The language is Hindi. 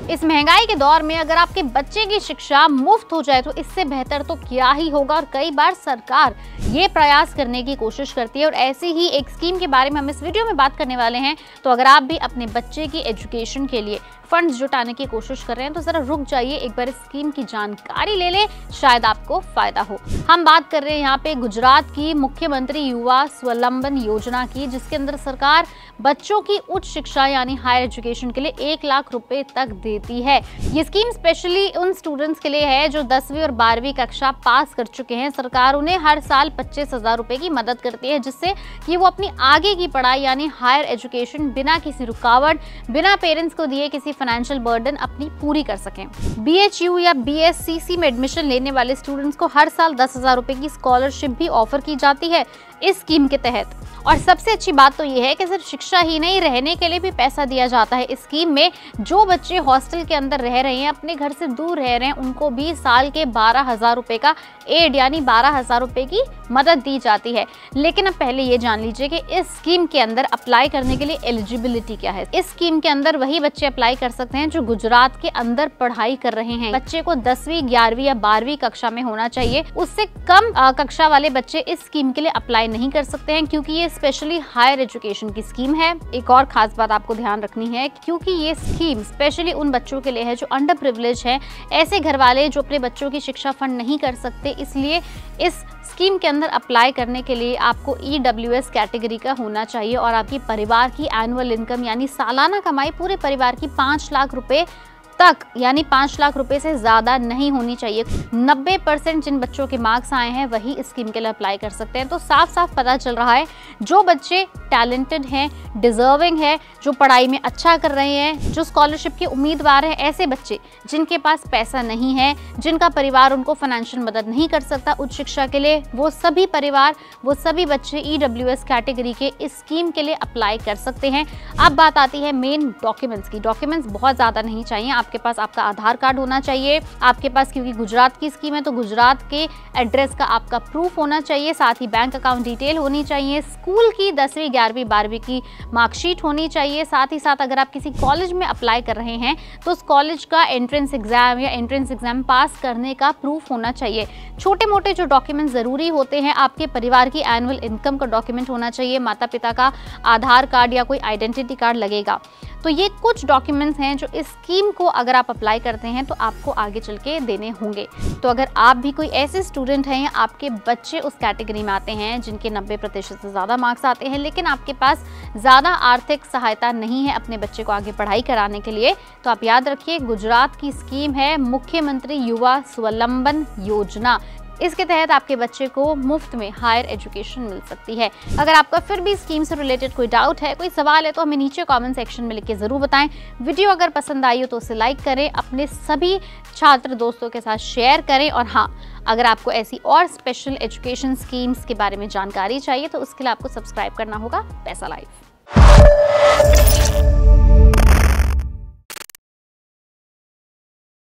इस महंगाई के दौर में अगर आपके बच्चे की शिक्षा मुफ्त हो जाए तो इससे बेहतर तो क्या ही होगा। और कई बार सरकार ये प्रयास करने की कोशिश करती है और ऐसी ही एक स्कीम के बारे में हम इस वीडियो में बात करने वाले हैं। तो अगर आप भी अपने बच्चे की एजुकेशन के लिए फंड्स जुटाने की कोशिश कर रहे हैं तो जरा रुक जाइए, एक बार इस स्कीम की जानकारी ले लें, शायद आपको फायदा हो। हम बात कर रहे हैं यहाँ पे गुजरात की मुख्यमंत्री युवा स्वावलंबन योजना की, जिसके अंदर सरकार बच्चों की उच्च शिक्षा यानी हायर एजुकेशन के लिए 1 लाख रुपए तक देती है। ये स्कीम स्पेशली उन स्टूडेंट्स के लिए है जो 10वीं और 12वीं कक्षा पास कर चुके हैं। सरकार उन्हें हर साल 25,000 रुपए की मदद करती है, जिससे कि वो अपनी आगे की पढ़ाई यानी हायर एजुकेशन बिना किसी रुकावट, बिना पेरेंट्स को दिए किसी फाइनेंशियल बर्डन अपनी पूरी कर सकें। BHU या BSCC में एडमिशन लेने वाले स्टूडेंट्स को हर साल 10,000 रुपए की स्कॉलरशिप भी ऑफर की जाती है इस स्कीम के तहत। और सबसे अच्छी बात तो ये है कि सिर्फ शिक्षा ही नहीं, रहने के लिए भी पैसा दिया जाता है इस स्कीम में। जो बच्चे हॉस्टल के अंदर रह रहे हैं, अपने घर से दूर रह रहे हैं, उनको भी साल के 12,000 रुपए का एड यानी 12,000 रुपए की मदद दी जाती है। लेकिन अब पहले ये जान लीजिए कि इस स्कीम के अंदर अप्लाई करने के लिए एलिजिबिलिटी क्या है। इस स्कीम के अंदर वही बच्चे अप्लाई कर सकते हैं जो गुजरात के अंदर पढ़ाई कर रहे हैं। बच्चे को 10वीं, 11वीं या 12वीं कक्षा में होना चाहिए। उससे कम कक्षा वाले बच्चे इस स्कीम के लिए अप्लाई नहीं कर सकते हैं, क्योंकि ये स्पेशली हायर एजुकेशन की स्कीम है। एक और खास बात आपको ध्यान रखनी है, क्योंकि ये स्कीम स्पेशली उन बच्चों के लिए है जो अंडर प्रिविलेज हैं, ऐसे घर वाले जो अपने बच्चों की शिक्षा फंड नहीं कर सकते। इसलिए इस स्कीम के अंदर अप्लाई करने के लिए आपको EWS कैटेगरी का होना चाहिए और आपकी परिवार की एनुअल इनकम यानी सालाना कमाई पूरे परिवार की 5 लाख रुपए तक यानी 5 लाख रुपए से ज्यादा नहीं होनी चाहिए। 90% जिन बच्चों के मार्क्स आए हैं वही इस स्कीम के लिए अप्लाई कर सकते हैं। तो साफ साफ पता चल रहा है जो बच्चे टैलेंटेड हैं, डिजर्विंग है, जो पढ़ाई में अच्छा कर रहे हैं, जो स्कॉलरशिप के उम्मीदवार हैं, ऐसे बच्चे जिनके पास पैसा नहीं है, जिनका परिवार उनको फाइनेंशियल मदद नहीं कर सकता उच्च शिक्षा के लिए, वो सभी परिवार, वो सभी बच्चे EWS कैटेगरी के इस स्कीम के लिए अप्लाई कर सकते हैं। अब बात आती है मेन डॉक्यूमेंट्स की। डॉक्यूमेंट्स बहुत ज्यादा नहीं चाहिए। आपके पास आपका आधार कार्ड होना चाहिए आपके पास, क्योंकि गुजरात की स्कीम है तो गुजरात के एड्रेस का आपका प्रूफ होना चाहिए। साथ ही बैंक अकाउंट डिटेल होनी चाहिए। स्कूल की 10वीं, 11वीं, 12वीं की मार्कशीट होनी चाहिए। साथ ही साथ अगर आप किसी कॉलेज में अप्लाई कर रहे हैं तो उस कॉलेज का एंट्रेंस एग्जाम या एंट्रेंस एग्जाम पास करने का प्रूफ होना चाहिए। छोटे मोटे जो डॉक्यूमेंट जरूरी होते हैं, आपके परिवार की एनुअल इनकम का डॉक्यूमेंट होना चाहिए, माता पिता का आधार कार्ड या कोई आइडेंटिटी कार्ड लगेगा। तो ये कुछ डॉक्यूमेंट्स हैं जो इस स्कीम को अगर आप अप्लाई करते हैं तो आपको आगे चल के देने होंगे। तो अगर आप भी कोई ऐसे स्टूडेंट हैं या आपके बच्चे उस कैटेगरी में आते हैं जिनके 90% से ज़्यादा मार्क्स आते हैं, लेकिन आपके पास ज़्यादा आर्थिक सहायता नहीं है अपने बच्चे को आगे पढ़ाई कराने के लिए, तो आप याद रखिए गुजरात की स्कीम है मुख्यमंत्री युवा स्वावलंबन योजना। इसके तहत आपके बच्चे को मुफ्त में हायर एजुकेशन मिल सकती है। अगर आपका फिर भी स्कीम से रिलेटेड कोई डाउट है, कोई सवाल है, तो हमें नीचे कमेंट सेक्शन में लिख के जरूर बताएं। वीडियो अगर पसंद आई हो तो उसे लाइक करें, अपने सभी छात्र दोस्तों के साथ शेयर करें। और हाँ, अगर आपको ऐसी और स्पेशल एजुकेशन स्कीम्स के बारे में जानकारी चाहिए तो उसके लिए आपको सब्सक्राइब करना होगा पैसा लाइव।